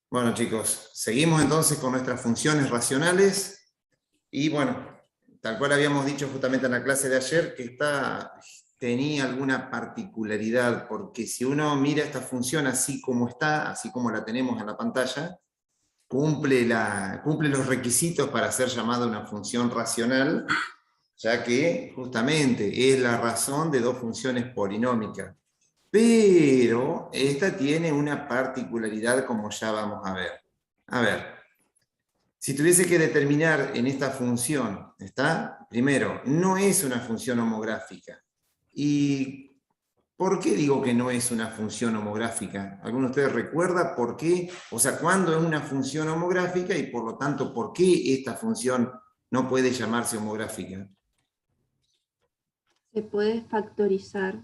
Bueno, chicos, seguimos entonces con nuestras funciones racionales y bueno, tal cual habíamos dicho justamente en la clase de ayer, que tenía alguna particularidad, porque si uno mira esta función así como está, así como la tenemos en la pantalla, cumple los requisitos para ser llamada una función racional, ya que justamente es la razón de dos funciones polinómicas. Pero esta tiene una particularidad, como ya vamos a ver. A ver, si tuviese que determinar en esta función, ¿está? Primero, no es una función homográfica. ¿Y por qué digo que no es una función homográfica? ¿Alguno de ustedes recuerda por qué? O sea, ¿cuándo es una función homográfica y por lo tanto, por qué esta función no puede llamarse homográfica? Se puede factorizar.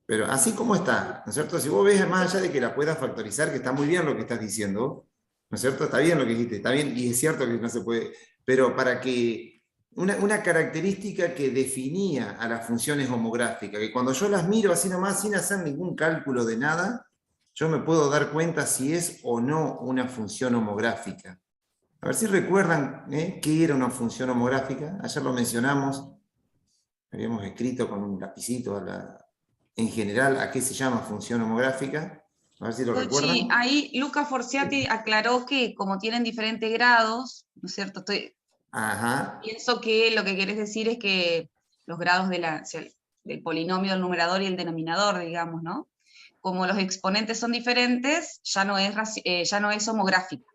Pero así como está, ¿no es cierto? Si vos ves más allá de que la puedas factorizar, que está muy bien lo que estás diciendo, ¿no es cierto? Está bien lo que dijiste, está bien, y es cierto que no se puede, pero para que una característica que definía a las funciones homográficas, que cuando yo las miro así nomás, sin hacer ningún cálculo de nada, yo me puedo dar cuenta si es o no una función homográfica. A ver si recuerdan qué era una función homográfica. Ayer lo mencionamos, habíamos escrito con un lapicito en general a qué se llama función homográfica. A ver si lo Tochi, recuerdan. ahí Luca Forciati aclaró que como tienen diferentes grados, ¿no es cierto? Ajá. Pienso que lo que querés decir es que los grados del polinomio, del numerador y el denominador, digamos, ¿no? Como los exponentes son diferentes, ya no es homográfica,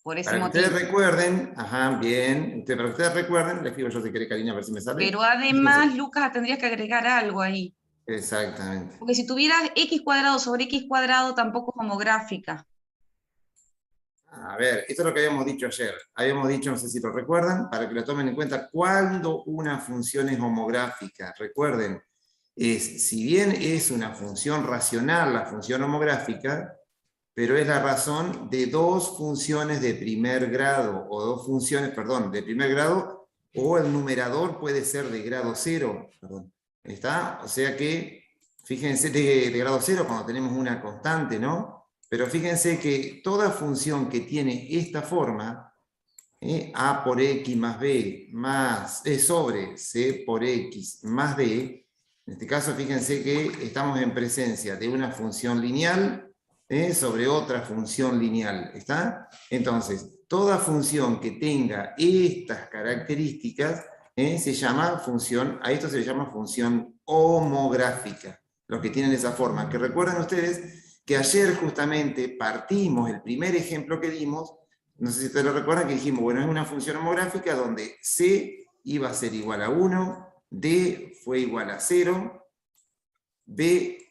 por ese Para que ustedes motivo. recuerden, ajá, bien, para que ustedes recuerden, le escribo yo si quiere, Karina, a ver si me sale. Pero además, Fíjense. Lucas, tendrías que agregar algo ahí. Exactamente. Porque si tuvieras x cuadrado sobre x cuadrado, tampoco es homográfica. A ver, esto es lo que habíamos dicho ayer. Habíamos dicho, no sé si lo recuerdan, para que lo tomen en cuenta, cuando una función es homográfica. Recuerden, si bien es una función racional, la función homográfica, pero es la razón de dos funciones de primer grado, o dos funciones, perdón, de primer grado, o el numerador puede ser de grado cero, perdón. ¿Está? O sea que, fíjense, de grado cero cuando tenemos una constante, ¿no? Pero fíjense que toda función que tiene esta forma, a por x más b más, sobre c por x más d, en este caso fíjense que estamos en presencia de una función lineal sobre otra función lineal, ¿está? Entonces, toda función que tenga estas características se llama función, a esto se le llama función homográfica, los que tienen esa forma, que recuerden ustedes que ayer justamente partimos, el primer ejemplo que dimos, no sé si ustedes lo recuerdan, que dijimos, bueno, es una función homográfica donde C iba a ser igual a 1, D fue igual a 0, B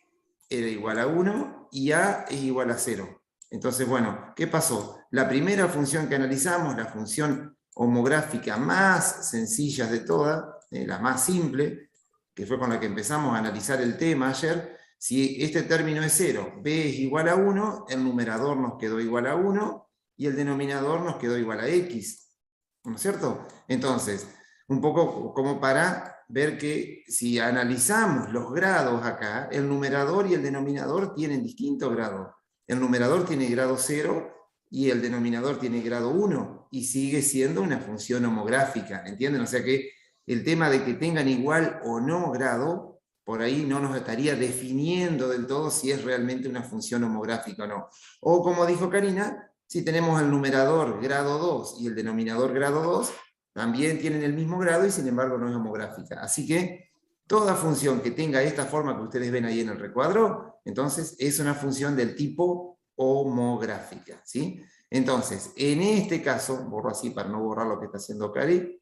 era igual a 1 y A es igual a 0. Entonces, bueno, ¿qué pasó? La primera función que analizamos, la función homográfica más sencilla de todas, la más simple, que fue con la que empezamos a analizar el tema ayer, si este término es 0, B es igual a 1, el numerador nos quedó igual a 1 y el denominador nos quedó igual a X. ¿No es cierto? Entonces, un poco como para ver que si analizamos los grados acá, el numerador y el denominador tienen distintos grados. El numerador tiene grado 0 y el denominador tiene grado 1 y sigue siendo una función homográfica, ¿entienden? O sea que el tema de que tengan igual o no grado, por ahí no nos estaría definiendo del todo si es realmente una función homográfica o no. O como dijo Karina, si tenemos el numerador grado 2 y el denominador grado 2, también tienen el mismo grado y sin embargo no es homográfica. Así que toda función que tenga esta forma que ustedes ven ahí en el recuadro, entonces es una función del tipo homográfica, ¿sí? Entonces, en este caso, borro así para no borrar lo que está haciendo Cari,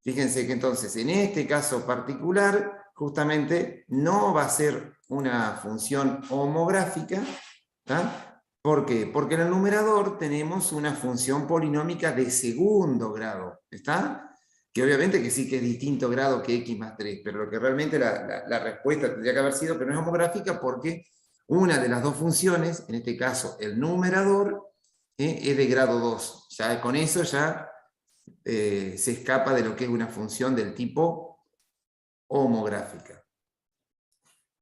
fíjense que entonces en este caso particular, justamente no va a ser una función homográfica, ¿tá? ¿Por qué? Porque en el numerador tenemos una función polinómica de segundo grado, ¿está? Que obviamente que sí que es distinto grado que x más 3, pero lo que realmente la respuesta tendría que haber sido que no es homográfica porque una de las dos funciones, en este caso el numerador, es de grado 2. Ya con eso ya se escapa de lo que es una función del tipo homográfica.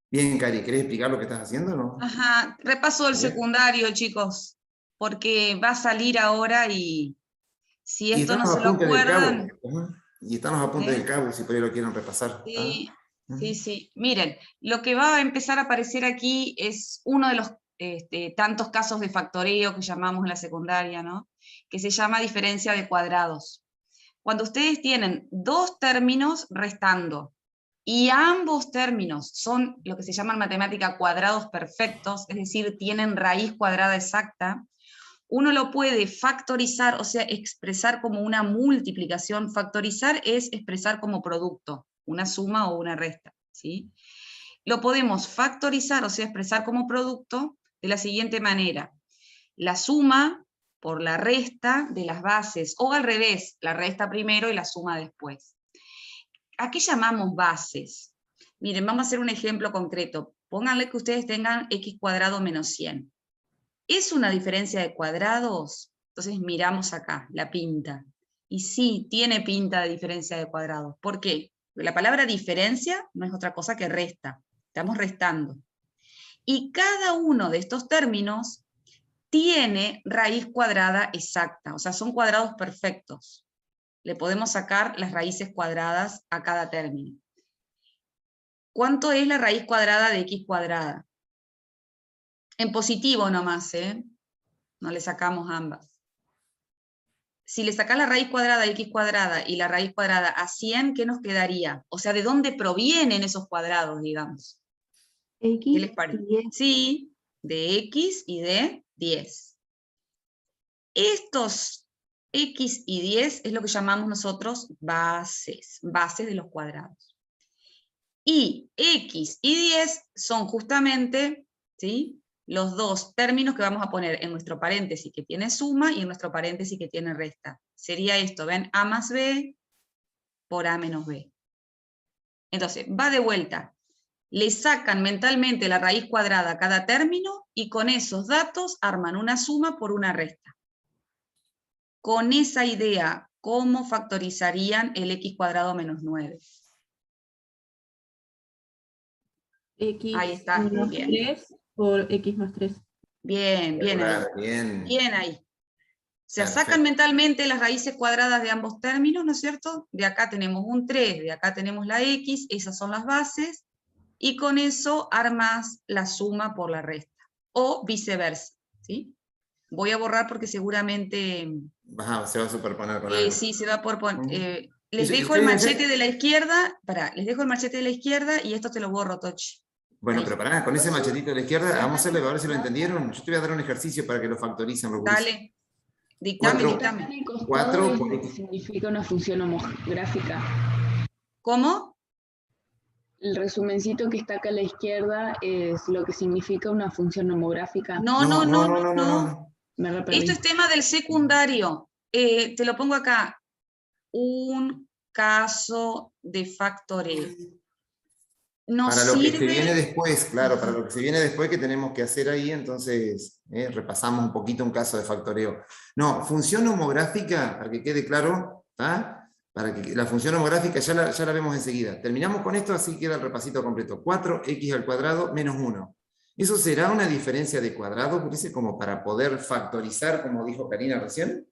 Bien, Cari, ¿querés explicar lo que estás haciendo o no? Ajá, repaso del ¿Vale? secundario, chicos. porque va a salir ahora y si Y esto están no los se lo apuntes del acuerdan, cabo. Ajá. Y están los apuntes ¿eh? del cabo, si por ahí lo quieren repasar. ¿Ah? Sí, sí, sí. Miren, lo que va a empezar a aparecer aquí es uno de los tantos casos de factoreo que llamamos en la secundaria, ¿no? Que se llama diferencia de cuadrados. Cuando ustedes tienen dos términos restando, y ambos términos son lo que se llama en matemática cuadrados perfectos, es decir, tienen raíz cuadrada exacta, uno lo puede factorizar, o sea, expresar como una multiplicación. Factorizar es expresar como producto, una suma o una resta, ¿sí? Lo podemos factorizar, o sea, expresar como producto de la siguiente manera. La suma por la resta de las bases, o al revés, la resta primero y la suma después. ¿A qué llamamos bases? Miren, vamos a hacer un ejemplo concreto. Pónganle que ustedes tengan x cuadrado menos 100. ¿Es una diferencia de cuadrados? Entonces miramos acá, la pinta. Y sí, tiene pinta de diferencia de cuadrados. ¿Por qué? Porque la palabra diferencia no es otra cosa que resta. Estamos restando. Y cada uno de estos términos tiene raíz cuadrada exacta, o sea, son cuadrados perfectos. Le podemos sacar las raíces cuadradas a cada término. ¿Cuánto es la raíz cuadrada de x cuadrada? En positivo nomás, ¿eh? No le sacamos ambas. Si le sacás la raíz cuadrada de x cuadrada y la raíz cuadrada a 100, ¿qué nos quedaría? O sea, ¿de dónde provienen esos cuadrados, digamos? ¿Qué les X parece? y 10. Sí, de x y de 10. Estos x y 10 es lo que llamamos nosotros bases de los cuadrados. Y x y 10 son justamente, ¿sí?, los dos términos que vamos a poner en nuestro paréntesis que tiene suma y en nuestro paréntesis que tiene resta. Sería esto, ¿ven? A más b por a menos b. Entonces, va de vuelta. Le sacan mentalmente la raíz cuadrada a cada término y con esos datos arman una suma por una resta. Con esa idea, ¿cómo factorizarían el x cuadrado menos 9? X Ahí está, menos bien. 3 por X más 3. Bien, bien ahí. Bien. Bien ahí. O sea, Perfecto. sacan mentalmente las raíces cuadradas de ambos términos, ¿no es cierto? De acá tenemos un 3, de acá tenemos la x, esas son las bases, y con eso armas la suma por la resta. O viceversa, ¿sí? Voy a borrar porque seguramente... Ajá, se va a superponer con algo. sí, se va por poner... Ujú. les dejo el machete de la izquierda, les dejo el machete de la izquierda y esto te lo borro, Tochi. Bueno, Ahí. pero pará, con ese machetito de la izquierda, vamos a hacerle, a ver si lo entendieron. Yo te voy a dar un ejercicio para que lo factoricen los gurises. Dale, dictame, Cuatro. dictame. En el costado 4 es por lo que X. significa una función homográfica. ¿Cómo? El resumencito que está acá a la izquierda es lo que significa una función homográfica. No. Me reperdí. Esto es tema del secundario. Te lo pongo acá. Un caso de factoreo. Para lo que se sirve... viene después, claro, para lo que se viene después que tenemos que hacer ahí, entonces repasamos un poquito un caso de factoreo. No, función homográfica, para que quede claro, ¿tá? Para que la función homográfica ya la vemos enseguida. Terminamos con esto, así queda el repasito completo. 4x al cuadrado menos 1. ¿Eso será una diferencia de cuadrado, Ulises, como para poder factorizar, como dijo Karina recién?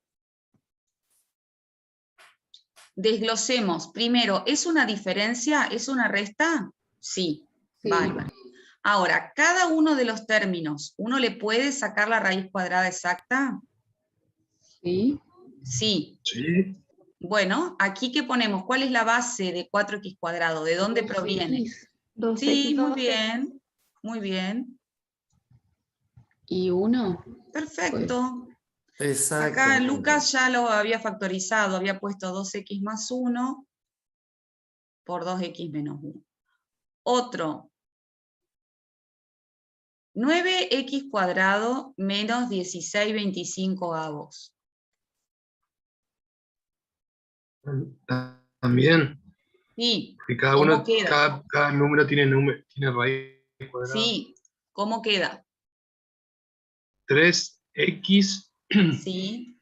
Desglosemos. Primero, ¿es una diferencia? ¿Es una resta? Sí. Sí. Bárbaro. Ahora, cada uno de los términos, ¿uno le puede sacar la raíz cuadrada exacta? Sí. Sí. Sí. Bueno, aquí ¿qué ponemos? ¿Cuál es la base de 4x cuadrado? ¿De dónde proviene? 2X. Sí, muy bien. Muy bien. ¿Y 1? Perfecto. Exacto. Acá Lucas ya lo había factorizado, había puesto 2x más 1 por 2x menos 1. Otro. 9x cuadrado menos 16/25. También, Sí, que cada ¿cómo uno, queda? cada número tiene raíz cuadrada. Sí, ¿cómo queda? 3x Sí,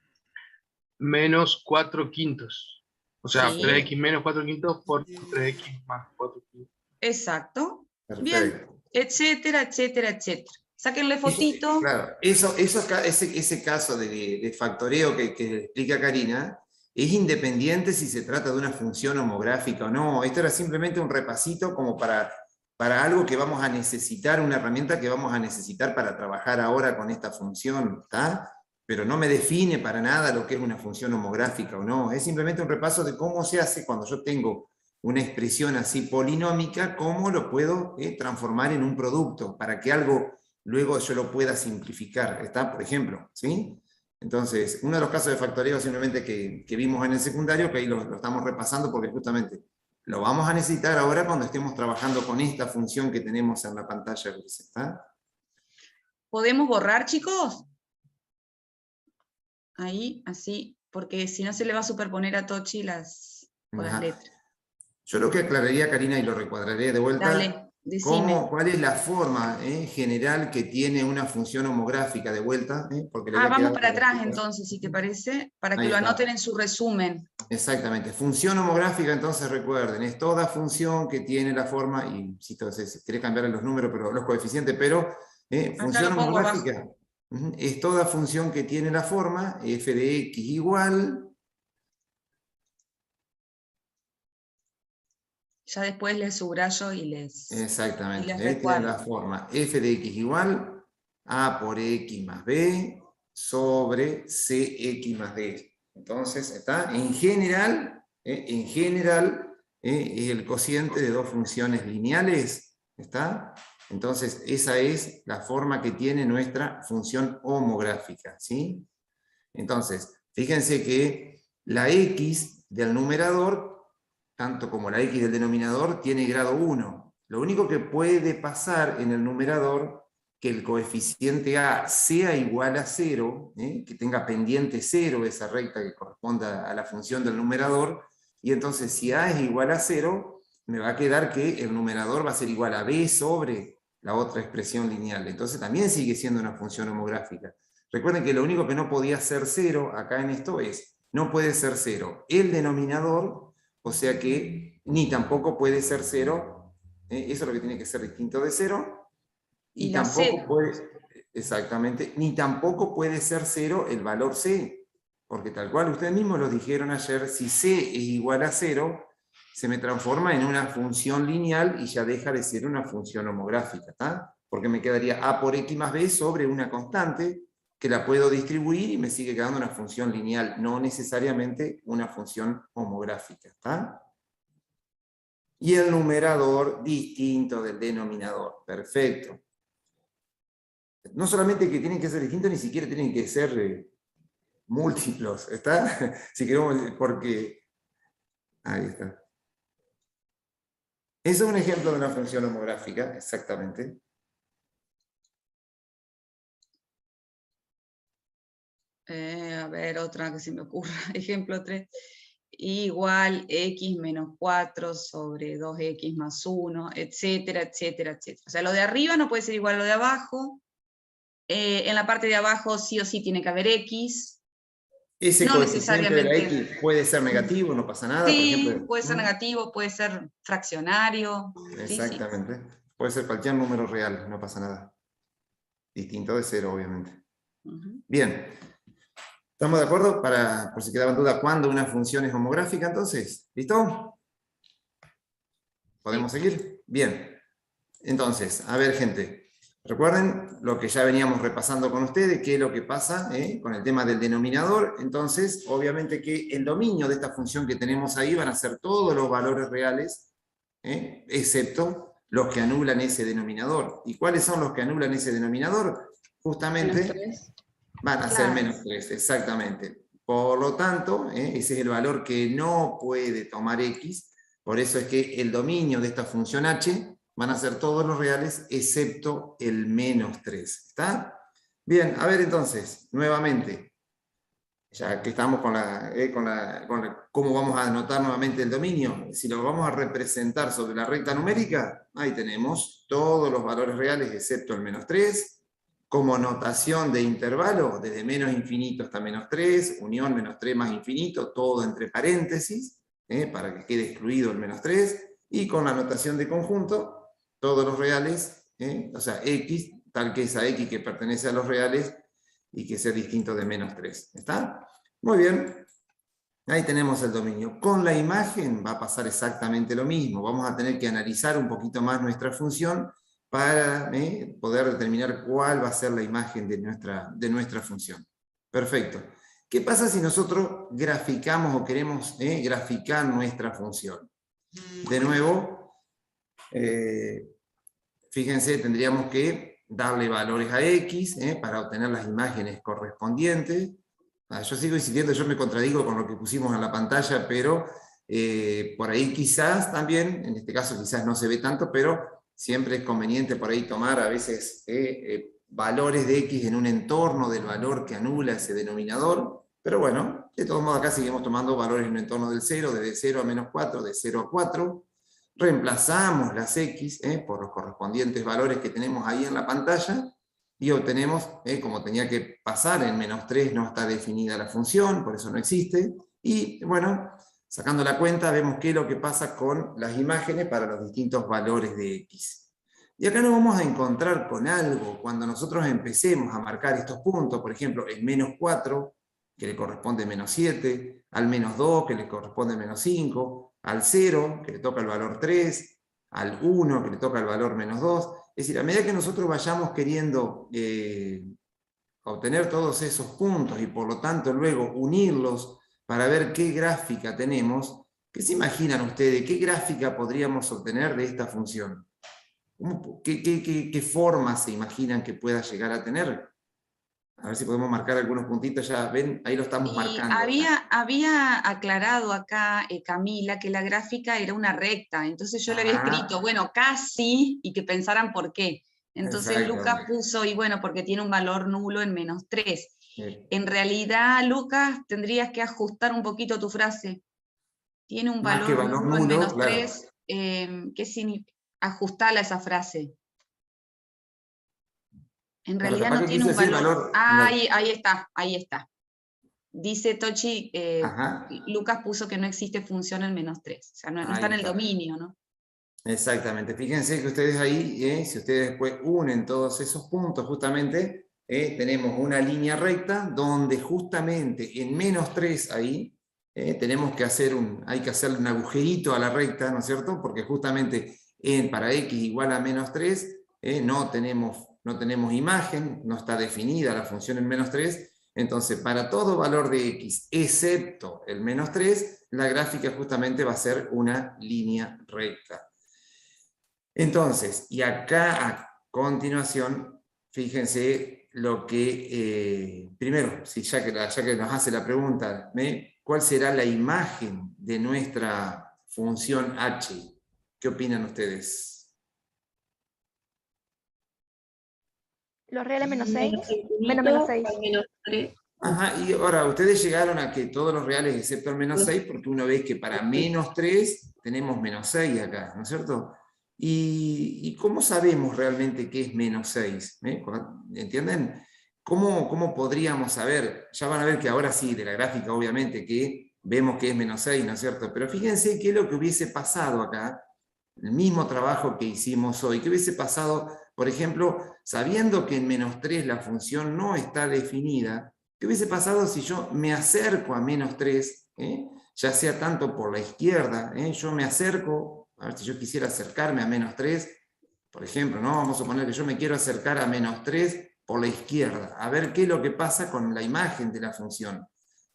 menos 4 quintos. O sea, sí, 3x menos 4 quintos por 3x más 4 quintos. exacto. Bien, Perfecto. etcétera, etcétera, etcétera. Sáquenle fotito. Claro, ese caso de factoreo que explica Karina, es independiente si se trata de una función homográfica o no. Esto era simplemente un repasito como para algo que vamos a necesitar, una herramienta que vamos a necesitar para trabajar ahora con esta función, ¿está? Pero no me define para nada lo que es una función homográfica o no. Es simplemente un repaso de cómo se hace cuando yo tengo una expresión así polinómica, cómo lo puedo transformar en un producto, para que algo luego yo lo pueda simplificar, ¿está? Por ejemplo, ¿sí? Entonces, uno de los casos de factoreo simplemente que vimos en el secundario, que ahí lo estamos repasando porque justamente lo vamos a necesitar ahora cuando estemos trabajando con esta función que tenemos en la pantalla gris, ¿está? ¿Podemos borrar, chicos? Ahí, así, porque si no se le va a superponer a Tochi las letras. Yo lo que aclararía, Karina, y lo recuadraré de vuelta, Dale, decime. ¿cuál es la forma general que tiene una función homográfica de vuelta? Porque le voy a Vamos quedar para atrás para- entonces, si te parece, para que Ahí lo está. anoten en su resumen. Exactamente. Función homográfica, entonces recuerden, es toda función que tiene la forma, y si querés cambiar los números, pero los coeficientes, pero función lo pongo homográfica es toda función que tiene la forma f de x igual. Ya después les subrayo y les... Exactamente, y les tiene recuerdo. la forma f de x igual a por x más b sobre cx más d. Entonces, está en general, es el cociente de dos funciones lineales, ¿está? Entonces, esa es la forma que tiene nuestra función homográfica, ¿sí? Entonces, fíjense que la x del numerador, tanto como la x del denominador, tiene grado 1. Lo único que puede pasar en el numerador, que el coeficiente a sea igual a 0, que tenga pendiente 0 esa recta que corresponda a la función del numerador, y entonces si a es igual a 0, me va a quedar que el numerador va a ser igual a b sobre la otra expresión lineal. Entonces también sigue siendo una función homográfica. Recuerden que lo único que no podía ser 0 acá en esto es, no puede ser 0 el denominador, o sea que ni tampoco puede ser 0, eso es lo que tiene que ser distinto de 0, Y y la tampoco C. puede, exactamente, ni tampoco puede ser 0 el valor C, porque tal cual ustedes mismos lo dijeron ayer, si C es igual a 0, se me transforma en una función lineal y ya deja de ser una función homográfica, ¿está? Porque me quedaría a por x más b sobre una constante, que la puedo distribuir y me sigue quedando una función lineal, no necesariamente una función homográfica, ¿está? Y el numerador distinto del denominador, perfecto. No solamente que tienen que ser distintos, ni siquiera tienen que ser múltiplos, ¿está? Si queremos, porque... Ahí está. Eso es un ejemplo de una función homográfica, exactamente. A ver, otra que se me ocurra. Ejemplo 3. Igual x menos 4 sobre 2x más 1, etcétera, etcétera, etcétera. O sea, lo de arriba no puede ser igual a lo de abajo. En la parte de abajo sí o sí tiene que haber x. Ese No coeficiente de la necesariamente. x puede ser negativo, no pasa nada. Sí, por ejemplo, puede ser negativo, puede ser fraccionario. Exactamente. Sí. Puede ser cualquier número real, no pasa nada. Distinto de 0, obviamente. Bien. ¿Estamos de acuerdo? Por si quedaban dudas, ¿cuándo una función es homográfica entonces? ¿Listo? ¿Podemos seguir? Bien. Entonces, a ver, gente. Recuerden lo que ya veníamos repasando con ustedes, qué es lo que pasa con el tema del denominador. Entonces, obviamente que el dominio de esta función que tenemos ahí van a ser todos los valores reales, excepto los que anulan ese denominador. ¿Y cuáles son los que anulan ese denominador? Justamente van a ser menos 3, exactamente. Por lo tanto, ese es el valor que no puede tomar x. Por eso es que el dominio de esta función h van a ser todos los reales excepto el menos 3. ¿Está? Bien, a ver entonces, nuevamente, ya que estamos con cómo vamos a anotar nuevamente el dominio, si lo vamos a representar sobre la recta numérica, ahí tenemos todos los valores reales excepto el menos 3, como notación de intervalo, desde menos infinito hasta menos 3, unión menos 3 más infinito, todo entre paréntesis, para que quede excluido el menos 3, y con la notación de conjunto, todos los reales, o sea, x tal que esa x que pertenece a los reales y que sea distinto de menos 3. ¿Está? Muy bien. Ahí tenemos el dominio. Con la imagen va a pasar exactamente lo mismo. Vamos a tener que analizar un poquito más nuestra función para poder determinar cuál va a ser la imagen de nuestra función. Perfecto. ¿Qué pasa si nosotros graficamos o queremos graficar nuestra función? De nuevo, fíjense, tendríamos que darle valores a x para obtener las imágenes correspondientes. Yo sigo insistiendo, yo me contradigo con lo que pusimos en la pantalla, pero por ahí quizás también, en este caso quizás no se ve tanto, pero siempre es conveniente por ahí tomar a veces valores de x en un entorno del valor que anula ese denominador, pero bueno, de todos modos acá seguimos tomando valores en un entorno del 0, de 0 a menos 4, de 0 a 4, reemplazamos las x por los correspondientes valores que tenemos ahí en la pantalla, y obtenemos, como tenía que pasar, en menos 3 no está definida la función, por eso no existe, y bueno, sacando la cuenta vemos qué es lo que pasa con las imágenes para los distintos valores de x. Y acá nos vamos a encontrar con algo, cuando nosotros empecemos a marcar estos puntos, por ejemplo, el menos 4, que le corresponde menos 7, al menos 2, que le corresponde menos 5, al 0, que le toca el valor 3, al 1, que le toca el valor menos 2, es decir, a medida que nosotros vayamos queriendo obtener todos esos puntos y por lo tanto luego unirlos para ver qué gráfica tenemos, ¿qué se imaginan ustedes? ¿Qué gráfica podríamos obtener de esta función? ¿Qué forma se imaginan que pueda llegar a tener? A ver si podemos marcar algunos puntitos, ya ven, ahí lo estamos marcando. Había aclarado acá Camila que la gráfica era una recta, entonces yo le había escrito, bueno, casi, y que pensaran por qué. Entonces Exacto. Lucas puso, y bueno, porque tiene un valor nulo en menos 3. Sí. En realidad, Lucas, tendrías que ajustar un poquito tu frase. Tiene un Más que valor valor nulo en nulo, menos claro. 3. ¿Qué significa? Ajustala esa frase. En Claro, realidad capaz no que tiene un quise decir valor. valor. Ahí está. Dice Tochi, Ajá. Lucas puso que no existe función en menos 3. O sea, no está Ahí en el está. dominio, ¿no? Exactamente. Fíjense que ustedes ahí, si ustedes después unen todos esos puntos, justamente, tenemos una línea recta donde justamente en menos 3 ahí, tenemos que hay que hacerle un agujerito a la recta, ¿no es cierto? Porque justamente para x igual a menos 3, no tenemos imagen, no está definida la función en menos 3, entonces para todo valor de x, excepto el menos 3, la gráfica justamente va a ser una línea recta. Entonces, y acá a continuación, fíjense lo que, primero, ya que nos hace la pregunta, ¿cuál será la imagen de nuestra función h? ¿Qué opinan ustedes? Los reales menos 6, Menos infinito menos 6. al menos 3. Ajá, y ahora, ustedes llegaron a que todos los reales excepto el menos 6, porque uno ve que para menos 3 tenemos menos 6 acá, ¿no es cierto? ¿Y cómo sabemos realmente qué es menos 6? ¿Entienden? ¿Cómo podríamos saber? Ya van a ver que ahora sí, de la gráfica obviamente que vemos que es menos 6, ¿no es cierto? Pero fíjense qué es lo que hubiese pasado acá, el mismo trabajo que hicimos hoy, qué hubiese pasado, por ejemplo, sabiendo que en menos 3 la función no está definida, ¿qué hubiese pasado si yo me acerco a menos 3, ya sea tanto por la izquierda, yo me acerco, a ver si yo quisiera acercarme a menos 3, por ejemplo, ¿no? Vamos a suponer que yo me quiero acercar a menos 3 por la izquierda, a ver qué es lo que pasa con la imagen de la función.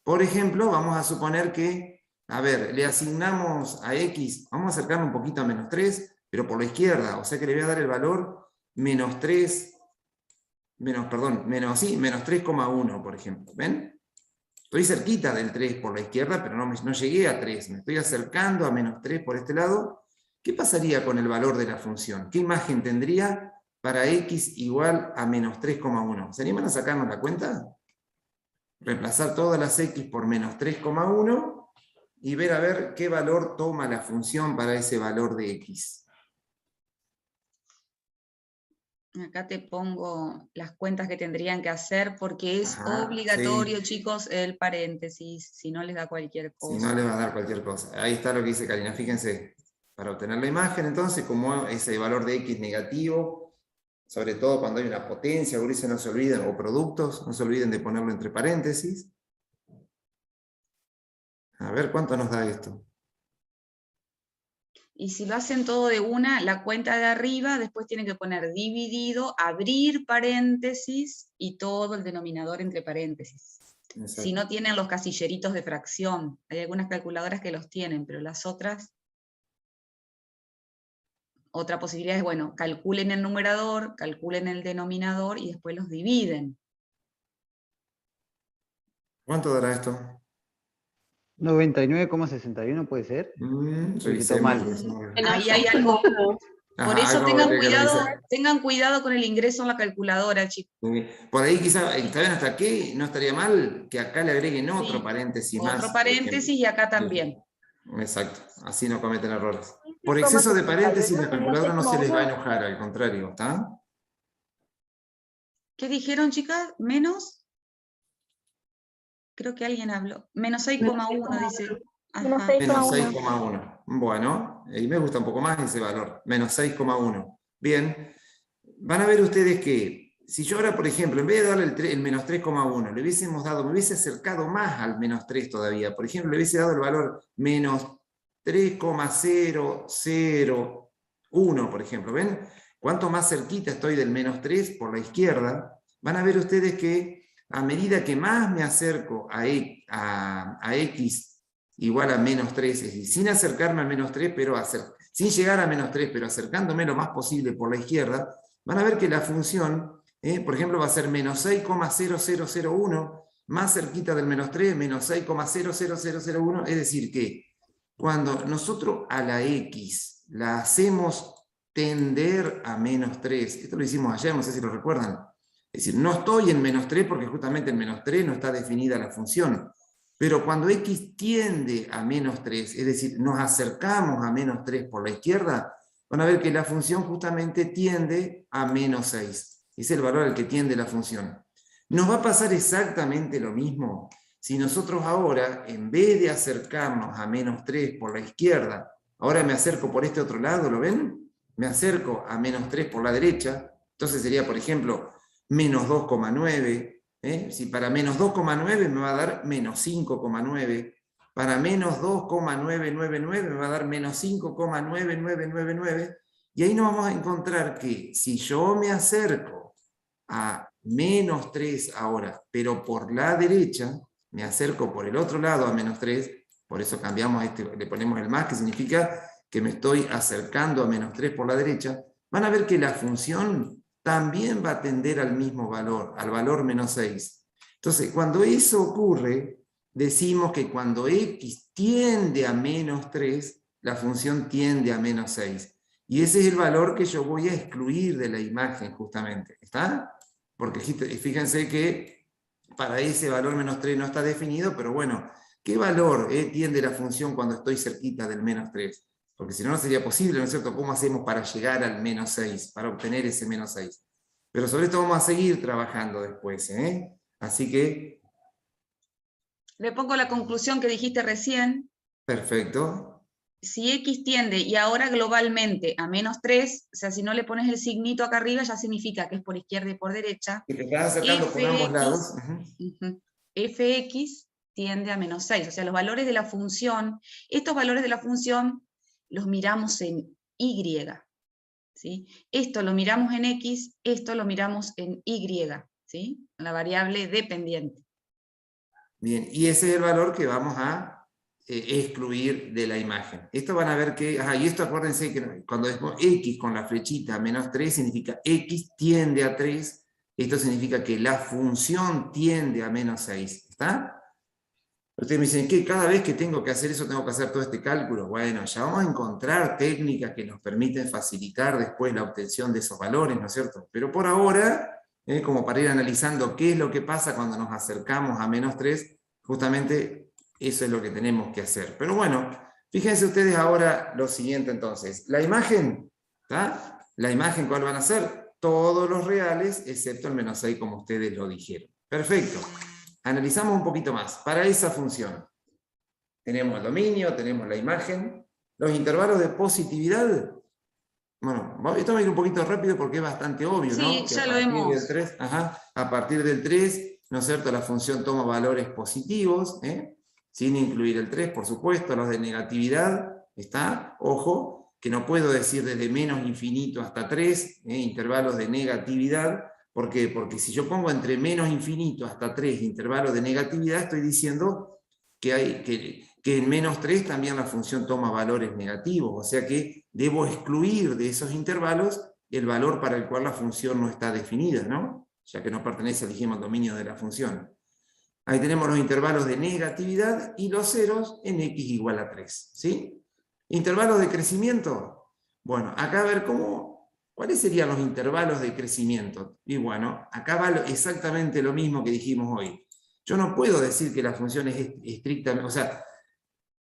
Por ejemplo, vamos a suponer que, a ver, le asignamos a x, vamos a acercarme un poquito a menos 3, pero por la izquierda, o sea que le voy a dar el valor menos 3, menos 3,1, por ejemplo, ¿ven? Estoy cerquita del 3 por la izquierda, pero no llegué a 3, me estoy acercando a menos 3 por este lado. ¿Qué pasaría con el valor de la función? ¿Qué imagen tendría para x igual a menos 3,1? ¿Se animan a sacarnos la cuenta? Reemplazar todas las x por menos 3,1 y ver a ver qué valor toma la función para ese valor de x. Acá te pongo las cuentas que tendrían que hacer porque es obligatorio, sí. Chicos, el paréntesis, si no les da cualquier cosa. Si no les va a dar cualquier cosa. Ahí está lo que dice Karina, fíjense. Para obtener la imagen, entonces, como ese valor de x negativo, Sobre todo cuando hay una potencia, gurises, no se olviden, o productos, no se olviden de ponerlo entre paréntesis. A ver cuánto nos da esto. Y si lo hacen todo de una, la cuenta de arriba, después tienen que poner dividido, abrir paréntesis y todo el denominador entre paréntesis. Exacto. Si no tienen los casilleritos de fracción, hay algunas calculadoras que los tienen, pero las otras, otra posibilidad es, bueno, calculen el numerador, calculen el denominador y después los dividen. ¿Cuánto dará esto? 99,61 puede ser. Revisemos, mal. revisemos. Ahí hay algo. Ajá, Por eso algo habría que revisar. tengan cuidado con el ingreso en la calculadora, chicos. Por ahí quizá, ¿está bien hasta aquí? No estaría mal que acá le agreguen otro Sí, paréntesis más. Otro por paréntesis y acá también. ejemplo. Exacto, así no cometen errores. Por exceso de paréntesis la calculadora no se les va a enojar, al contrario, ¿está? ¿Qué dijeron, chicas? ¿Menos? Creo que alguien habló. Menos 6,1 dice. Menos Ajá. Menos 6,1. 6,1. Bueno, y me gusta un poco más ese valor. Menos 6,1. Bien. Van a ver ustedes que, si yo ahora, por ejemplo, en vez de darle el menos 3,1, le hubiésemos dado, me hubiese acercado más al menos 3 todavía. Por ejemplo, le hubiese dado el valor menos 3,001, por ejemplo. ¿Ven? Cuanto más cerquita estoy del menos 3 por la izquierda, van a ver ustedes que a medida que más me acerco a x igual a menos 3, es decir, sin acercarme al menos 3, pero sin llegar a menos 3, pero acercándome lo más posible por la izquierda, van a ver que la función, por ejemplo, va a ser menos 6,0001, más cerquita del menos 3, menos 6,00001, es decir que cuando nosotros a la x la hacemos tender a menos 3, esto lo hicimos ayer, no sé si lo recuerdan, es decir, no estoy en menos 3 porque justamente en menos 3 no está definida la función, pero cuando x tiende a menos 3, es decir, nos acercamos a menos 3 por la izquierda, van a ver que la función justamente tiende a menos 6. Es el valor al que tiende la función. Nos va a pasar exactamente lo mismo si nosotros ahora, en vez de acercarnos a menos 3 por la izquierda, ahora me acerco por este otro lado, ¿lo ven? Me acerco a menos 3 por la derecha, entonces sería, por ejemplo, menos 2,9. Si para menos 2,9 me va a dar menos 5,9, para menos 2,999 me va a dar menos 5,9999, y ahí nos vamos a encontrar que si yo me acerco a menos 3 ahora, pero por la derecha, me acerco por el otro lado a menos 3, por eso cambiamos le ponemos el más, que significa que me estoy acercando a menos 3 por la derecha, van a ver que la función también va a tender al mismo valor, al valor menos 6. Entonces, cuando eso ocurre, decimos que cuando x tiende a menos 3, la función tiende a menos 6. Y ese es el valor que yo voy a excluir de la imagen, justamente. ¿Está? Porque fíjense que para ese valor menos 3 no está definido, pero bueno, ¿qué valor tiende la función cuando estoy cerquita del menos 3? Porque si no, no sería posible, ¿no es cierto? ¿Cómo hacemos para llegar al menos 6, para obtener ese menos 6? Pero sobre esto vamos a seguir trabajando después, ¿eh? Así que... Le pongo la conclusión que dijiste recién. Perfecto. Si x tiende, y ahora globalmente, a menos 3, o sea, si no le pones el signito acá arriba, ya significa que es por izquierda y por derecha. Y te estás acercando por ambos lados. Fx tiende a menos 6, o sea, los valores de la función, estos valores de la función los miramos en y, ¿sí? Esto lo miramos en x, esto lo miramos en y, ¿sí? La variable dependiente. Bien, y ese es el valor que vamos a excluir de la imagen. Esto van a ver que, y esto acuérdense que cuando decimos x con la flechita menos 3, significa x tiende a 3, esto significa que la función tiende a menos 6, ¿está? Ustedes me dicen que cada vez que tengo que hacer eso tengo que hacer todo este cálculo. Bueno, ya vamos a encontrar técnicas que nos permiten facilitar después la obtención de esos valores, ¿no es cierto? Pero por ahora, como para ir analizando qué es lo que pasa cuando nos acercamos a menos 3, justamente eso es lo que tenemos que hacer. Pero bueno, fíjense ustedes ahora lo siguiente entonces. La imagen, ¿tá? La imagen, ¿cuál van a ser? Todos los reales, excepto el menos 6, como ustedes lo dijeron. Perfecto. Analizamos un poquito más. Para esa función, tenemos el dominio, tenemos la imagen, los intervalos de positividad. Bueno, esto va a ir un poquito rápido porque es bastante obvio, Sí, ¿no? Que ya a lo partir hemos. del 3, a partir del 3, ¿no es cierto? La función toma valores positivos, sin incluir el 3, por supuesto, los de negatividad, está, ojo, que no puedo decir desde menos infinito hasta 3, intervalos de negatividad. ¿Por qué? Porque si yo pongo entre menos infinito hasta 3 intervalos de negatividad, estoy diciendo que en menos 3 también la función toma valores negativos, o sea que debo excluir de esos intervalos el valor para el cual la función no está definida, ¿no? Ya que no pertenece, dijimos, al dominio de la función. Ahí tenemos los intervalos de negatividad y los ceros en x igual a 3, ¿sí? Intervalos de crecimiento. Bueno, acá a ver ¿cuáles serían los intervalos de crecimiento? Y bueno, acá va exactamente lo mismo que dijimos hoy. Yo no puedo decir que la función es estrictamente, o sea,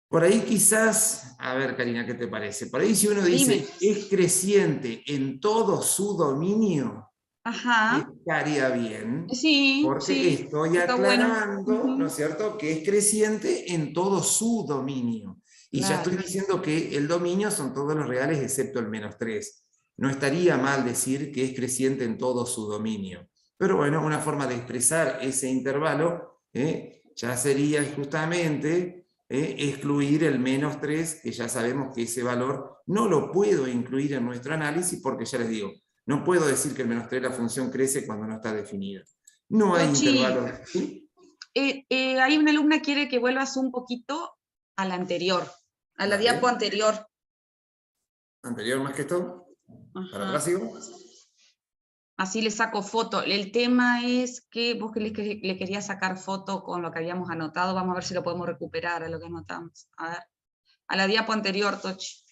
por ahí quizás, a ver Karina, ¿qué te parece? Por ahí si uno dice es creciente en todo su dominio, Ajá. estaría bien, Sí, porque sí. estoy Está bueno. aclarando, ¿no es cierto?, que es creciente en todo su dominio. Y ya Claro. estoy diciendo que el dominio son todos los reales excepto el menos 3. No estaría mal decir que es creciente en todo su dominio. Pero bueno, una forma de expresar ese intervalo ya sería justamente excluir el menos 3, que ya sabemos que ese valor no lo puedo incluir en nuestro análisis porque ya les digo, no puedo decir que el menos 3 la función crece cuando no está definida. No hay Tochi, intervalos. ¿Sí? hay una alumna que quiere que vuelvas un poquito a la anterior, a la Dale. diapo anterior. Anterior más que esto. ¿Para atrás sigo? Así le saco foto. El tema es que vos que le querías sacar foto con lo que habíamos anotado. Vamos a ver si lo podemos recuperar a lo que anotamos. A ver. A la diapo anterior, Tochi.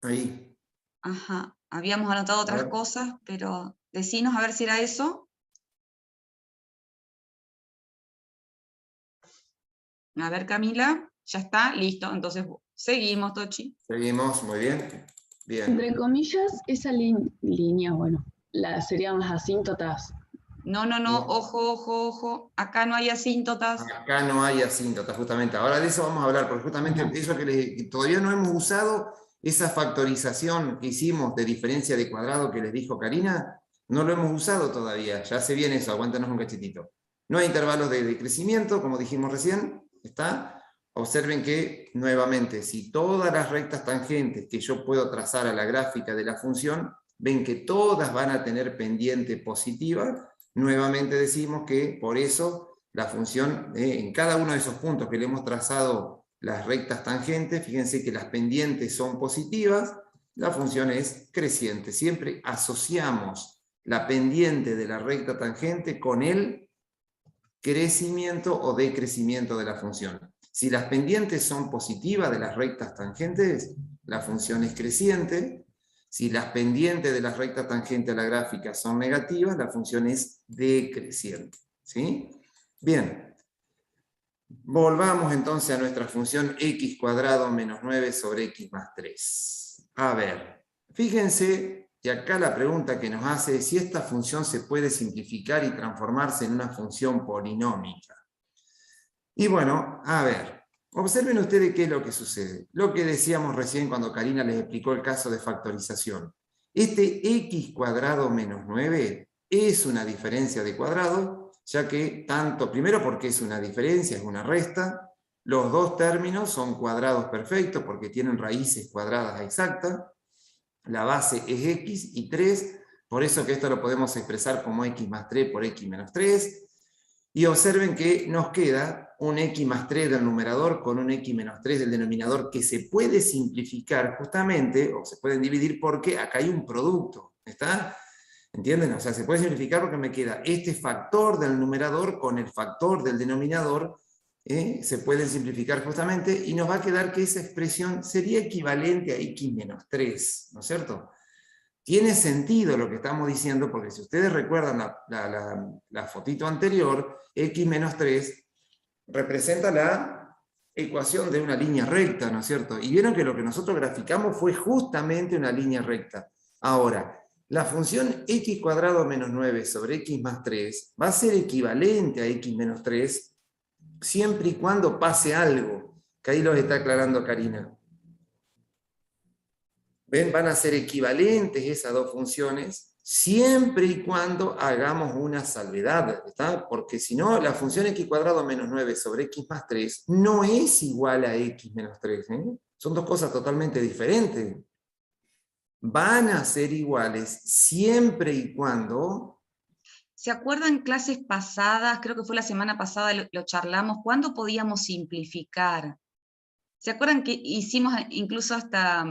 Ahí. Ajá. Habíamos anotado otras cosas, pero decinos a ver si era eso. A ver, Camila. Ya está, listo. Entonces, seguimos, Tochi. Seguimos, muy bien. Bien. Entre comillas, esa línea, bueno, serían las asíntotas. No, ojo, ojo, ojo. Acá no hay asíntotas. Acá no hay asíntotas, justamente. Ahora de eso vamos a hablar, porque justamente eso que todavía no hemos usado, esa factorización que hicimos de diferencia de cuadrado que les dijo Karina, no lo hemos usado todavía. Ya se viene eso, aguántanos un cachetito. No hay intervalos de crecimiento, como dijimos recién, ¿está? Observen que, nuevamente, si todas las rectas tangentes que yo puedo trazar a la gráfica de la función, ven que todas van a tener pendiente positiva. Nuevamente decimos que por eso la función, en cada uno de esos puntos que le hemos trazado las rectas tangentes, fíjense que las pendientes son positivas, la función es creciente. Siempre asociamos la pendiente de la recta tangente con el crecimiento o decrecimiento de la función. Si las pendientes son positivas de las rectas tangentes, la función es creciente. Si las pendientes de las rectas tangentes a la gráfica son negativas, la función es decreciente. ¿Sí? Bien. Volvamos entonces a nuestra función x cuadrado menos 9 sobre x más 3. A ver, fíjense, y acá la pregunta que nos hace es si esta función se puede simplificar y transformarse en una función polinómica. Y bueno, a ver, observen ustedes qué es lo que sucede. Lo que decíamos recién cuando Karina les explicó el caso de factorización. Este x cuadrado menos 9 es una diferencia de cuadrado, ya que primero porque es una diferencia, es una resta, los dos términos son cuadrados perfectos porque tienen raíces cuadradas exactas, la base es x y 3, por eso que esto lo podemos expresar como x más 3 por x menos 3, y observen que nos queda un x más 3 del numerador con un x menos 3 del denominador que se puede simplificar justamente, o se pueden dividir porque acá hay un producto, ¿está? ¿Entienden? O sea, se puede simplificar porque me queda este factor del numerador con el factor del denominador, se pueden simplificar justamente, y nos va a quedar que esa expresión sería equivalente a x menos 3, ¿no es cierto? Tiene sentido lo que estamos diciendo, porque si ustedes recuerdan la fotito anterior, x menos 3 representa la ecuación de una línea recta, ¿no es cierto? Y vieron que lo que nosotros graficamos fue justamente una línea recta. Ahora, la función x cuadrado menos 9 sobre x más 3 va a ser equivalente a x menos 3 siempre y cuando pase algo, que ahí lo está aclarando Karina. ¿Ven? Van a ser equivalentes esas dos funciones, siempre y cuando hagamos una salvedad, ¿está? Porque si no, la función x cuadrado menos 9 sobre x más 3 no es igual a x menos 3, ¿eh? Son dos cosas totalmente diferentes. Van a ser iguales siempre y cuando... ¿Se acuerdan clases pasadas? Creo que fue la semana pasada, lo charlamos. ¿Cuándo podíamos simplificar? ¿Se acuerdan que hicimos incluso hasta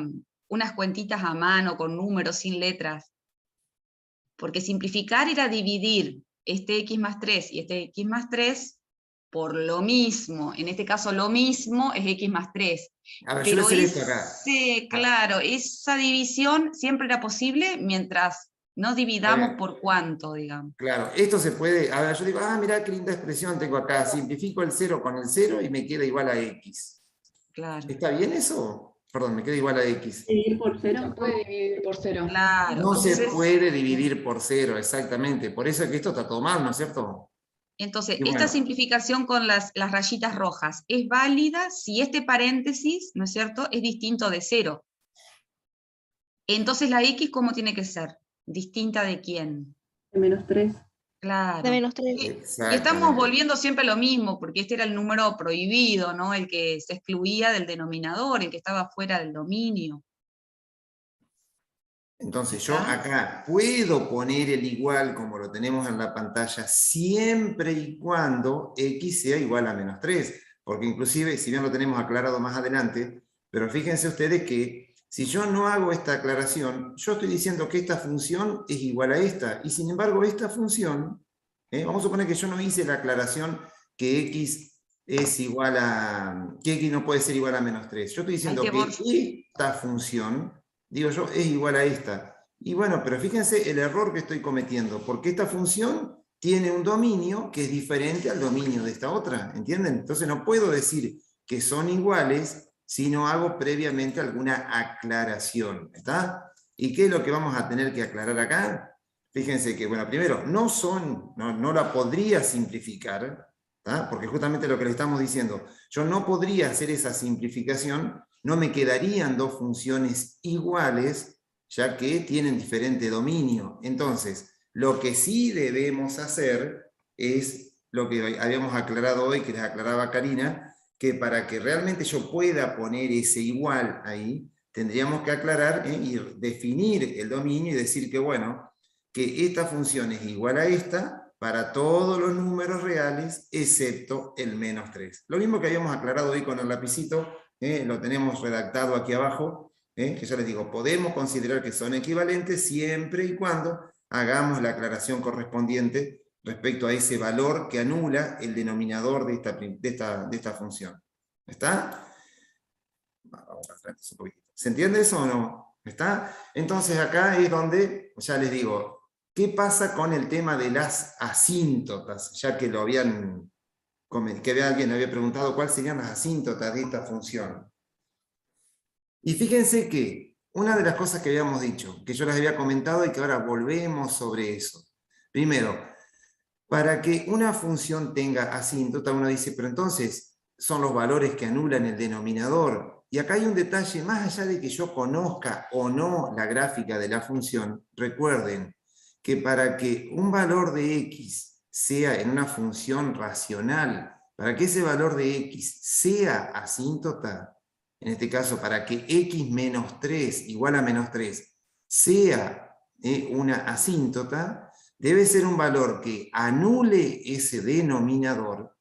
unas cuentitas a mano con números sin letras? Porque simplificar era dividir este x más 3 y este x más 3 por lo mismo. En este caso lo mismo es x más 3. A ver, yo voy a hacer esto acá. Claro, esa división siempre era posible mientras no dividamos por cuánto, digamos. Claro, esto se puede, a ver, yo digo, mirá qué linda expresión tengo acá, simplifico el 0 con el 0 y me queda igual a x. Claro. ¿Está bien eso? Perdón, me queda igual a x. ¿Dividir por No 0? se puede dividir por 0. Claro. No se Entonces, puede dividir por 0, exactamente. Por eso es que esto está todo mal, ¿no es cierto? entonces Y bueno. esta simplificación con las rayitas rojas es válida si este paréntesis, ¿no es cierto?, es distinto de 0. Entonces la x, ¿cómo tiene que ser? ¿Distinta de quién? De menos 3. Claro. De menos 3. Y estamos volviendo siempre a lo mismo, porque este era el número prohibido, ¿no? El que se excluía del denominador, el que estaba fuera del dominio. Entonces yo acá puedo poner el igual como lo tenemos en la pantalla siempre y cuando x sea igual a menos 3. Porque inclusive, si bien lo tenemos aclarado más adelante, pero fíjense ustedes que si yo no hago esta aclaración, yo estoy diciendo que esta función es igual a esta, y sin embargo esta función, vamos a suponer que yo no hice la aclaración que x es igual a, que x no puede ser igual a menos 3. Yo estoy diciendo que esta función, digo yo, es igual a esta. Y bueno, pero fíjense el error que estoy cometiendo, porque esta función tiene un dominio que es diferente al dominio de esta otra, ¿entienden? Entonces no puedo decir que son iguales si no hago previamente alguna aclaración, ¿está? ¿Y qué es lo que vamos a tener que aclarar acá? Fíjense que, bueno, primero, no la podría simplificar, ¿tá? Porque justamente lo que le estamos diciendo, yo no podría hacer esa simplificación, no me quedarían dos funciones iguales, ya que tienen diferente dominio. Entonces, lo que sí debemos hacer es lo que habíamos aclarado hoy, que les aclaraba Karina, que para que realmente yo pueda poner ese igual ahí, tendríamos que aclarar y definir el dominio y decir que, bueno, que esta función es igual a esta para todos los números reales, excepto el menos 3. Lo mismo que habíamos aclarado hoy con el lapicito, lo tenemos redactado aquí abajo, que yo les digo, podemos considerar que son equivalentes siempre y cuando hagamos la aclaración correspondiente respecto a ese valor que anula el denominador de esta función. ¿Está? Vamos atrás un poquito. ¿Se entiende eso o no? ¿Está? Entonces acá es donde, ya les digo, ¿qué pasa con el tema de las asíntotas? Ya que alguien había preguntado cuáles serían las asíntotas de esta función. Y fíjense que una de las cosas que habíamos dicho, que yo les había comentado y que ahora volvemos sobre eso. Primero, para que una función tenga asíntota, uno dice, pero entonces son los valores que anulan el denominador. Y acá hay un detalle, más allá de que yo conozca o no la gráfica de la función, recuerden que para que un valor de x sea en una función racional, para que ese valor de x sea asíntota, en este caso para que x menos 3 igual a menos 3 sea una asíntota, debe ser un valor que anule ese denominador,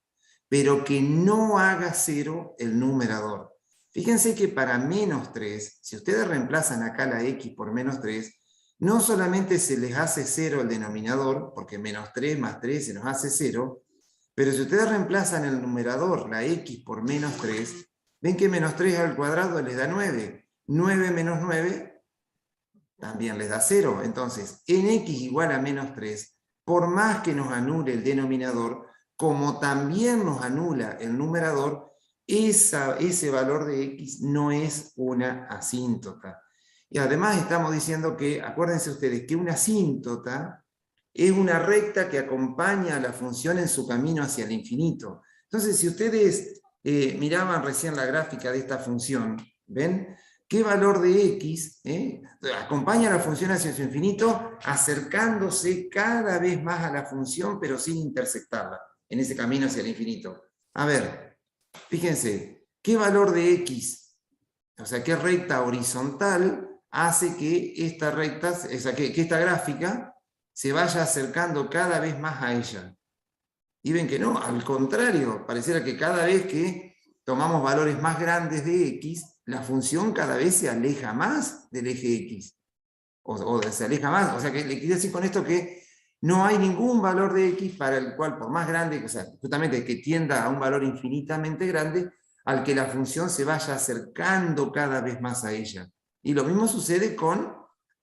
pero que no haga 0 el numerador. Fíjense que para menos 3, si ustedes reemplazan acá la x por menos 3, no solamente se les hace 0 el denominador, porque menos 3 más 3 se nos hace 0, pero si ustedes reemplazan el numerador, la x por menos 3, ven que menos 3 al cuadrado les da 9. 9 menos 9 también les da 0. Entonces, en x igual a menos 3, por más que nos anule el denominador, como también nos anula el numerador, ese valor de x no es una asíntota. Y además estamos diciendo que, acuérdense ustedes, que una asíntota es una recta que acompaña a la función en su camino hacia el infinito. Entonces, si ustedes miraban recién la gráfica de esta función, ¿ven? qué valor de x acompaña a la función hacia su infinito, acercándose cada vez más a la función, pero sin intersectarla, en ese camino hacia el infinito. A ver, fíjense, ¿qué valor de x, o sea, qué recta horizontal hace que esta recta, o sea, que esta gráfica se vaya acercando cada vez más a ella? Y ven que no, al contrario, pareciera que cada vez que tomamos valores más grandes de x, la función cada vez se aleja más del eje x. O se aleja más, o sea, que le quiero decir con esto que no hay ningún valor de x para el cual, por más grande, o sea, justamente que tienda a un valor infinitamente grande, al que la función se vaya acercando cada vez más a ella. Y lo mismo sucede con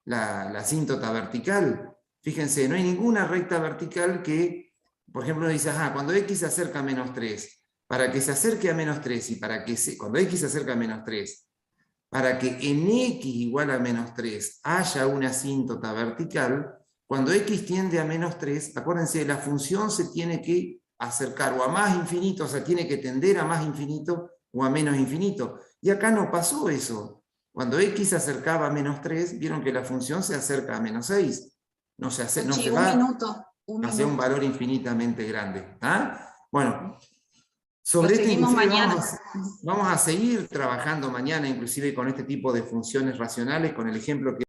la asíntota vertical. Fíjense, no hay ninguna recta vertical que, por ejemplo, uno dice, cuando x se acerca a menos 3, para que se acerque a menos 3 y para que cuando x se acerca a menos 3, para que en x igual a menos 3 haya una asíntota vertical, cuando x tiende a menos 3, acuérdense, la función se tiene que acercar o a más infinito, o sea, tiene que tender a más infinito o a menos infinito. Y acá no pasó eso. Cuando x se acercaba a menos 3, vieron que la función se acerca a menos 6. No se va hacia un valor infinitamente grande. Bueno, sobre este inclusive vamos a seguir trabajando mañana, inclusive con este tipo de funciones racionales, con el ejemplo que